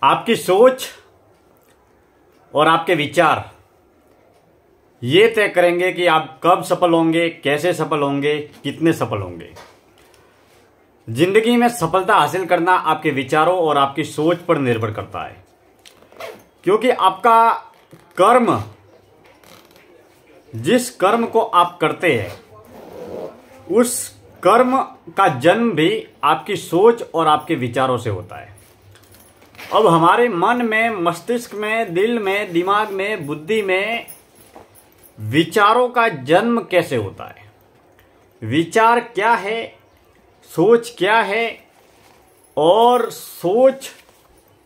आपकी सोच और आपके विचार ये तय करेंगे कि आप कब सफल होंगे, कैसे सफल होंगे, कितने सफल होंगे। जिंदगी में सफलता हासिल करना आपके विचारों और आपकी सोच पर निर्भर करता है, क्योंकि आपका कर्म, जिस कर्म को आप करते हैं, उस कर्म का जन्म भी आपकी सोच और आपके विचारों से होता है। अब हमारे मन में, मस्तिष्क में, दिल में, दिमाग में, बुद्धि में विचारों का जन्म कैसे होता है, विचार क्या है, सोच क्या है, और सोच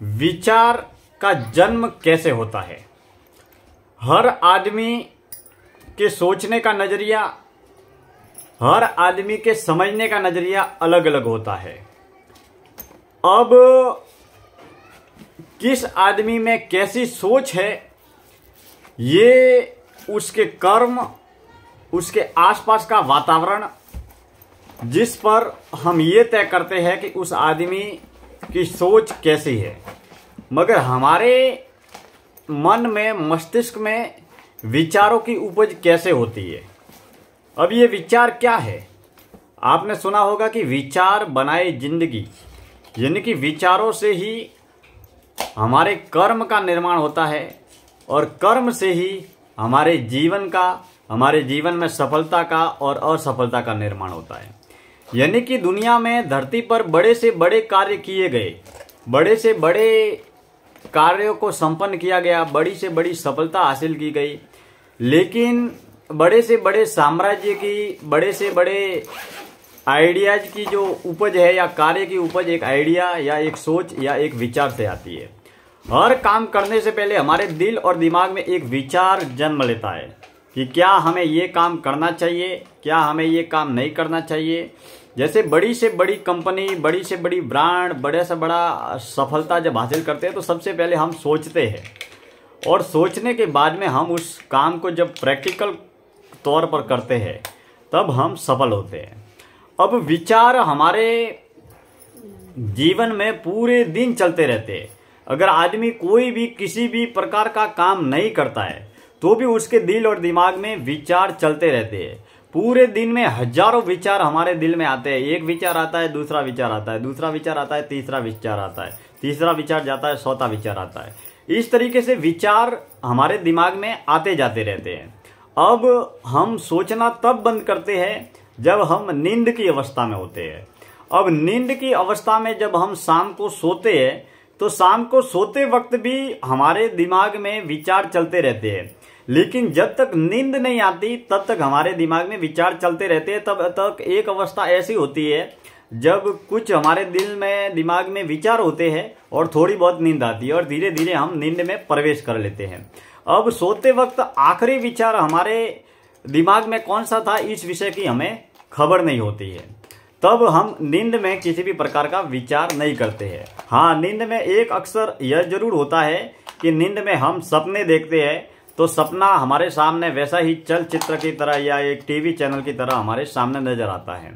विचार का जन्म कैसे होता है। हर आदमी के सोचने का नजरिया, हर आदमी के समझने का नजरिया अलग अलग होता है। अब किस आदमी में कैसी सोच है, ये उसके कर्म, उसके आसपास का वातावरण, जिस पर हम ये तय करते हैं कि उस आदमी की सोच कैसी है। मगर हमारे मन में, मस्तिष्क में विचारों की उपज कैसे होती है। अब ये विचार क्या है? आपने सुना होगा कि विचार बनाए जिंदगी, यानी कि विचारों से ही हमारे कर्म का निर्माण होता है और कर्म से ही हमारे जीवन का, हमारे जीवन में सफलता का और असफलता का निर्माण होता है। यानी कि दुनिया में, धरती पर बड़े से बड़े कार्य किए गए, बड़े से बड़े कार्यों को संपन्न किया गया, बड़ी से बड़ी सफलता हासिल की गई, लेकिन बड़े से बड़े साम्राज्य की, बड़े से बड़े आइडियाज की जो उपज है या कार्य की उपज एक आइडिया या एक सोच या एक विचार से आती है। हर काम करने से पहले हमारे दिल और दिमाग में एक विचार जन्म लेता है कि क्या हमें ये काम करना चाहिए, क्या हमें ये काम नहीं करना चाहिए। जैसे बड़ी से बड़ी कंपनी, बड़ी से बड़ी ब्रांड, बड़े से बड़ा सफलता जब हासिल करते हैं तो सबसे पहले हम सोचते हैं, और सोचने के बाद में हम उस काम को जब प्रैक्टिकल तौर पर करते हैं तब हम सफल होते हैं। अब विचार हमारे जीवन में पूरे दिन चलते रहते हैं। अगर आदमी कोई भी किसी भी प्रकार का काम नहीं करता है तो भी उसके दिल और दिमाग में विचार चलते रहते हैं। पूरे दिन में हजारों विचार हमारे दिल में आते हैं। एक विचार आता है, दूसरा विचार आता है, दूसरा विचार आता है, तीसरा विचार आता है, तीसरा विचार जाता है, चौथा विचार आता है। इस तरीके से विचार हमारे दिमाग में आते जाते रहते हैं। अब हम सोचना तब बंद करते हैं जब हम नींद की अवस्था में होते हैं। अब नींद की अवस्था में जब हम शाम को सोते हैं तो शाम को सोते वक्त भी हमारे दिमाग में विचार चलते रहते हैं, लेकिन जब तक नींद नहीं आती तब तक हमारे दिमाग में विचार चलते रहते हैं। तब तक एक अवस्था ऐसी होती है जब कुछ हमारे दिल में, दिमाग में विचार होते हैं और थोड़ी बहुत नींद आती है और धीरे धीरे हम नींद में प्रवेश कर लेते हैं। अब सोते वक्त आखिरी विचार हमारे दिमाग में कौन सा था, इस विषय की हमें खबर नहीं होती है। तब हम नींद में किसी भी प्रकार का विचार नहीं करते हैं। हाँ, नींद में एक अक्सर यह जरूर होता है कि नींद में हम सपने देखते हैं तो सपना हमारे सामने वैसा ही चलचित्र की तरह या एक टीवी चैनल की तरह हमारे सामने नजर आता है।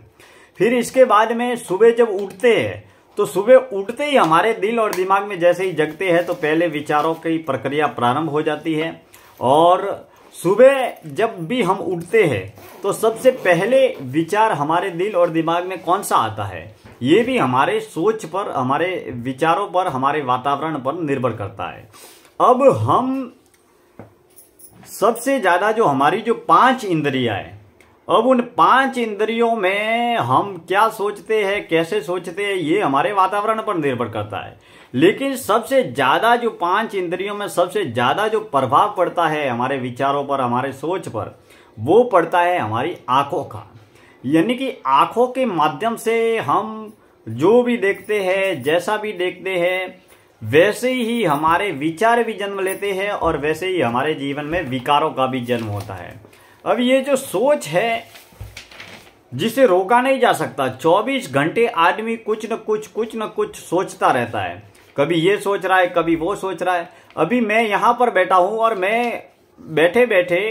फिर इसके बाद में सुबह जब उठते हैं तो सुबह उठते ही हमारे दिल और दिमाग में जैसे ही जगते हैं तो पहले विचारों की प्रक्रिया प्रारंभ हो जाती है। और सुबह जब भी हम उठते हैं तो सबसे पहले विचार हमारे दिल और दिमाग में कौन सा आता है, ये भी हमारे सोच पर, हमारे विचारों पर, हमारे वातावरण पर निर्भर करता है। अब हम सबसे ज्यादा जो हमारी जो 5 इंद्रियां हैं, अब उन 5 इंद्रियों में हम क्या सोचते हैं, कैसे सोचते हैं, ये हमारे वातावरण पर निर्भर करता है। लेकिन सबसे ज्यादा जो 5 इंद्रियों में सबसे ज्यादा जो प्रभाव पड़ता है हमारे विचारों पर, हमारे सोच पर, वो पड़ता है हमारी आंखों का। यानी कि आंखों के माध्यम से हम जो भी देखते हैं, जैसा भी देखते हैं, वैसे ही हमारे विचार भी जन्म लेते हैं और वैसे ही हमारे जीवन में विकारों का भी जन्म होता है। अब ये जो सोच है जिसे रोका नहीं जा सकता, 24 घंटे आदमी कुछ न कुछ सोचता रहता है। कभी ये सोच रहा है, कभी वो सोच रहा है। अभी मैं यहाँ पर बैठा हूं और मैं बैठे बैठे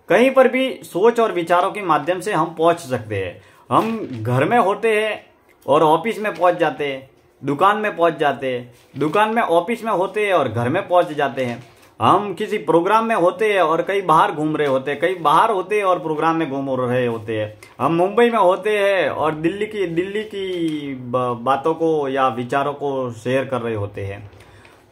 कहीं पर भी सोच और विचारों के माध्यम से हम पहुंच सकते हैं। हम घर में होते हैं और ऑफिस में पहुंच जाते हैं, दुकान में पहुंच जाते हैं, दुकान में ऑफिस में होते हैं और घर में पहुंच जाते हैं। हम किसी प्रोग्राम में होते हैं और कहीं बाहर घूम रहे होते हैं, कहीं बाहर होते हैं और प्रोग्राम में घूम रहे होते हैं। हम मुंबई में होते हैं और दिल्ली की बातों को या विचारों को शेयर कर रहे होते हैं।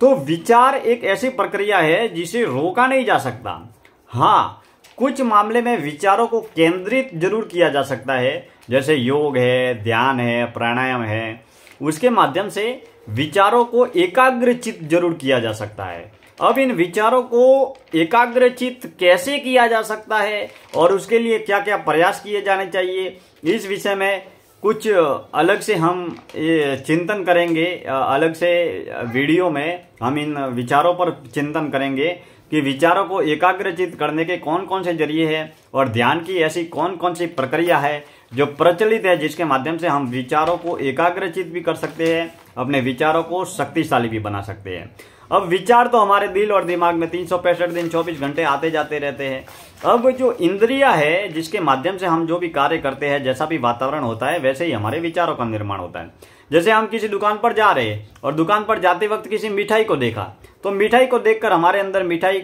तो विचार एक ऐसी प्रक्रिया है जिसे रोका नहीं जा सकता। हाँ, कुछ मामले में विचारों को केंद्रित जरूर किया जा सकता है, जैसे योग है, ध्यान है, प्राणायाम है। उसके माध्यम से विचारों को एकाग्रचित जरूर किया जा सकता है। अब इन विचारों को एकाग्रचित कैसे किया जा सकता है और उसके लिए क्या क्या प्रयास किए जाने चाहिए, इस विषय में कुछ अलग से हम चिंतन करेंगे। अलग से वीडियो में हम इन विचारों पर चिंतन करेंगे कि विचारों को एकाग्रचित करने के कौन कौन से जरिए हैं और ध्यान की ऐसी कौन कौन सी प्रक्रिया है जो प्रचलित है, जिसके माध्यम से हम विचारों को एकाग्रचित भी कर सकते हैं, अपने विचारों को शक्तिशाली भी बना सकते हैं। अब विचार तो हमारे दिल और दिमाग में 365 दिन 24 घंटे आते जाते रहते हैं। अब जो इंद्रिया है, जिसके माध्यम से हम जो भी कार्य करते हैं, जैसा भी वातावरण होता है, वैसे ही हमारे विचारों का निर्माण होता है। जैसे हम किसी दुकान पर जा रहे हैं और दुकान पर जाते वक्त किसी मिठाई को देखा, तो मिठाई को देखकर हमारे अंदर मिठाई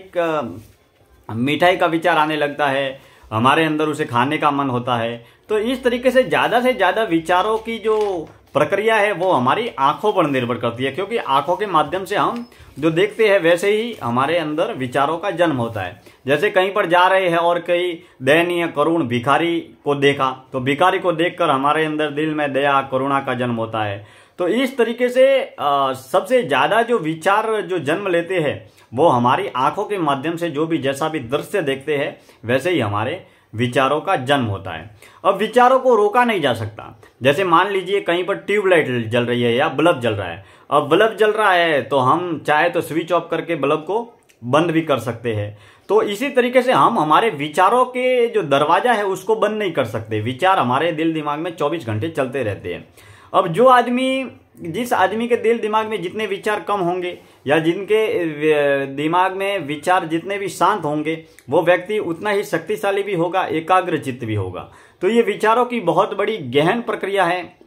का विचार आने लगता है, हमारे अंदर उसे खाने का मन होता है। तो इस तरीके से ज्यादा विचारों की जो प्रक्रिया है वो हमारी आंखों पर निर्भर करती है, क्योंकि आंखों के माध्यम से हम जो देखते हैं वैसे ही हमारे अंदर विचारों का जन्म होता है। जैसे कहीं पर जा रहे हैं और कई दयनीय करुण भिखारी को देखा, तो भिखारी को देखकर हमारे अंदर दिल में दया करुणा का जन्म होता है। तो इस तरीके से सबसे ज्यादा जो विचार जो जन्म लेते हैं वो हमारी आंखों के माध्यम से, जो भी जैसा भी दृश्य देखते हैं वैसे ही हमारे विचारों का जन्म होता है। अब विचारों को रोका नहीं जा सकता। जैसे मान लीजिए कहीं पर ट्यूबलाइट जल रही है या बल्ब जल रहा है। अब बल्ब जल रहा है तो हम चाहे तो स्विच ऑफ करके बल्ब को बंद भी कर सकते हैं। तो इसी तरीके से हम हमारे विचारों के जो दरवाजा है उसको बंद नहीं कर सकते। विचार हमारे दिल दिमाग में 24 घंटे चलते रहते हैं। अब जिस आदमी के दिल दिमाग में जितने विचार कम होंगे या जिनके दिमाग में विचार जितने भी शांत होंगे, वो व्यक्ति उतना ही शक्तिशाली भी होगा, एकाग्रचित्त भी होगा। तो ये विचारों की बहुत बड़ी गहन प्रक्रिया है।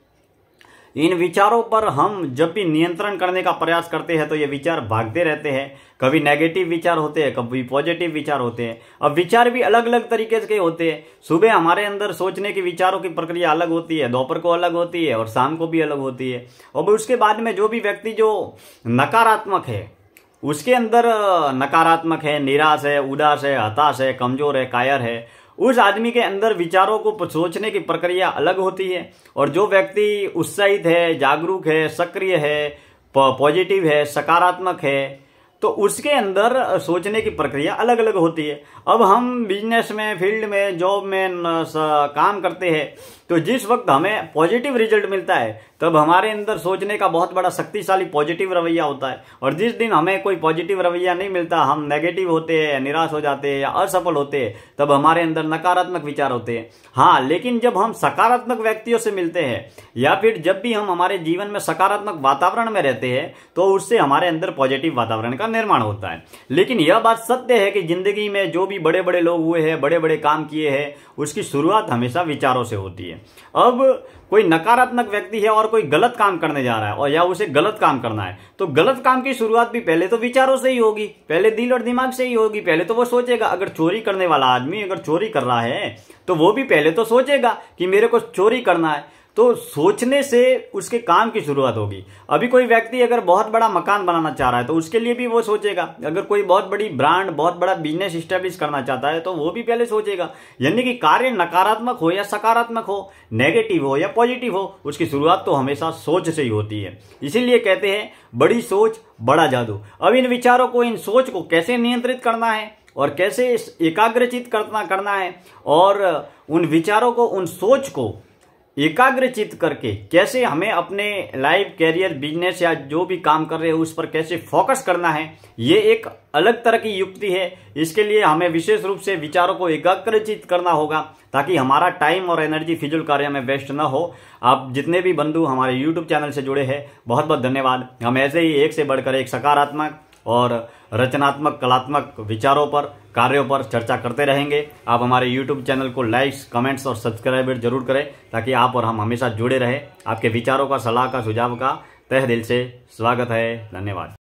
इन विचारों पर हम जब भी नियंत्रण करने का प्रयास करते हैं तो ये विचार भागते रहते हैं। कभी नेगेटिव विचार होते हैं, कभी पॉजिटिव विचार होते हैं। अब विचार भी अलग अलग तरीके के होते हैं। सुबह हमारे अंदर सोचने की विचारों की प्रक्रिया अलग होती है, दोपहर को अलग होती है और शाम को भी अलग होती है। और उसके बाद में जो भी व्यक्ति जो नकारात्मक है, उसके अंदर नकारात्मक है, निराश है, उदास है, हताश है, कमजोर है, कायर है, उस आदमी के अंदर विचारों को सोचने की प्रक्रिया अलग होती है। और जो व्यक्ति उत्साहित है, जागरूक है, सक्रिय है, पॉजिटिव है, सकारात्मक है, तो उसके अंदर सोचने की प्रक्रिया अलग अलग होती है। अब हम बिजनेस में, फील्ड में, जॉब में काम करते हैं तो जिस वक्त हमें पॉजिटिव रिजल्ट मिलता है तब हमारे अंदर सोचने का बहुत बड़ा शक्तिशाली पॉजिटिव रवैया होता है। और जिस दिन हमें कोई पॉजिटिव रवैया नहीं मिलता, हम नेगेटिव होते हैं, निराश हो जाते हैं या असफल होते हैं, तब हमारे अंदर नकारात्मक विचार होते हैं। हाँ, लेकिन जब हम सकारात्मक व्यक्तियों से मिलते हैं या फिर जब भी हम हमारे जीवन में सकारात्मक वातावरण में रहते हैं तो उससे हमारे अंदर पॉजिटिव वातावरण का निर्माण होता है। लेकिन यह बात सत्य है कि जिंदगी में जो भी बड़े बड़े लोग हुए हैं, बड़े बड़े काम किए हैं, उसकी शुरुआत हमेशा विचारों से होती है। अब कोई नकारात्मक व्यक्ति है और कोई गलत काम करने जा रहा है और या उसे गलत काम करना है, तो गलत काम की शुरुआत भी पहले तो विचारों से ही होगी, पहले दिल और दिमाग से ही होगी। पहले तो वो सोचेगा, अगर चोरी करने वाला आदमी अगर चोरी कर रहा है तो वो भी पहले तो सोचेगा कि मेरे को चोरी करना है। तो सोचने से उसके काम की शुरुआत होगी। अभी कोई व्यक्ति अगर बहुत बड़ा मकान बनाना चाह रहा है तो उसके लिए भी वो सोचेगा। अगर कोई बहुत बड़ी ब्रांड, बहुत बड़ा बिजनेस स्टैब्लिश करना चाहता है तो वो भी पहले सोचेगा। यानी कि कार्य नकारात्मक हो या सकारात्मक हो, नेगेटिव हो या पॉजिटिव हो, उसकी शुरुआत तो हमेशा सोच से ही होती है। इसीलिए कहते हैं बड़ी सोच बड़ा जादू। अब इन विचारों को, इन सोच को कैसे नियंत्रित करना है और कैसे एकाग्रचित करना है और उन विचारों को, उन सोच को एकाग्रचित करके कैसे हमें अपने लाइफ, कैरियर, बिजनेस या जो भी काम कर रहे हैं उस पर कैसे फोकस करना है, ये एक अलग तरह की युक्ति है। इसके लिए हमें विशेष रूप से विचारों को एकाग्रचित करना होगा ताकि हमारा टाइम और एनर्जी फिजूल कार्य में वेस्ट न हो। आप जितने भी बंधु हमारे YouTube चैनल से जुड़े हैं, बहुत बहुत धन्यवाद। हम ऐसे ही एक से बढ़कर एक सकारात्मक और रचनात्मक, कलात्मक विचारों पर, कार्यों पर चर्चा करते रहेंगे। आप हमारे YouTube चैनल को लाइक्स, कमेंट्स और सब्सक्राइब जरूर करें ताकि आप और हम हमेशा जुड़े रहें। आपके विचारों का, सलाह का, सुझाव का तहे दिल से स्वागत है। धन्यवाद।